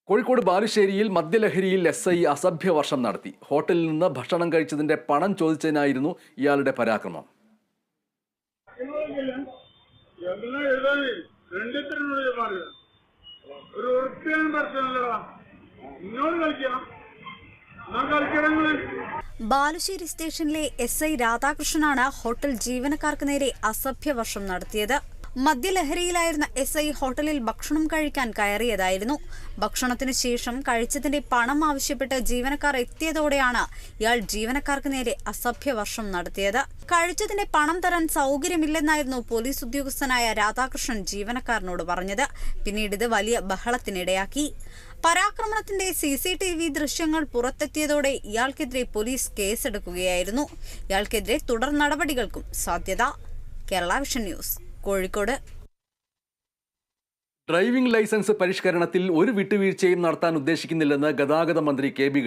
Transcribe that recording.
കോഴിക്കോട് ബാലുശ്ശേരിയിൽ മദ്യലഹരിയിൽ S I അസഭ്യവർഷം നടത്തി. ഹോട്ടലിൽ നിന്ന് ഭക്ഷണം കഴിച്ചതിന്റെ പണം ചോദിച്ചതിനായിരുന്നു ഇയാളുടെ പരാക്രമം. ബാലുശ്ശേരി സ്റ്റേഷനിലെ എസ് ഐ രാധാകൃഷ്ണനാണ് ഹോട്ടൽ ജീവനക്കാർക്ക് നേരെ അസഭ്യവർഷം നടത്തിയത്. മദ്യലഹരിയിലായിരുന്ന എസ് ഐ ഹോട്ടലിൽ ഭക്ഷണം കഴിക്കാൻ കയറിയതായിരുന്നു. ഭക്ഷണത്തിന് ശേഷം കഴിച്ചതിന്റെ പണം ആവശ്യപ്പെട്ട് ജീവനക്കാർ എത്തിയതോടെയാണ് ഇയാൾ ജീവനക്കാർക്ക് നേരെ അസഭ്യവർഷം നടത്തിയത്. കഴിച്ചതിന്റെ പണം തരാൻ സൗകര്യമില്ലെന്നായിരുന്നു പോലീസ് ഉദ്യോഗസ്ഥനായ രാധാകൃഷ്ണൻ ജീവനക്കാരനോട് പറഞ്ഞത്. പിന്നീട് ഇത് വലിയ ബഹളത്തിനിടയാക്കി. പരാക്രമണത്തിന്റെ CCTV ദൃശ്യങ്ങൾ പുറത്തെത്തിയതോടെ ഇയാൾക്കെതിരെ പോലീസ് കേസെടുക്കുകയായിരുന്നു. ഇയാൾക്കെതിരെ തുടർ നടപടികൾക്കും സാധ്യത. Kerala vision news, Kozhikode. Driving licence പരിഷ്കരണത്തിൽ ഒരു വിട്ടുവീഴ്ചയും നടത്താൻ ഉദ്ദേശിക്കുന്നില്ലെന്ന് ഗതാഗത മന്ത്രി KB ഗണേശൻ.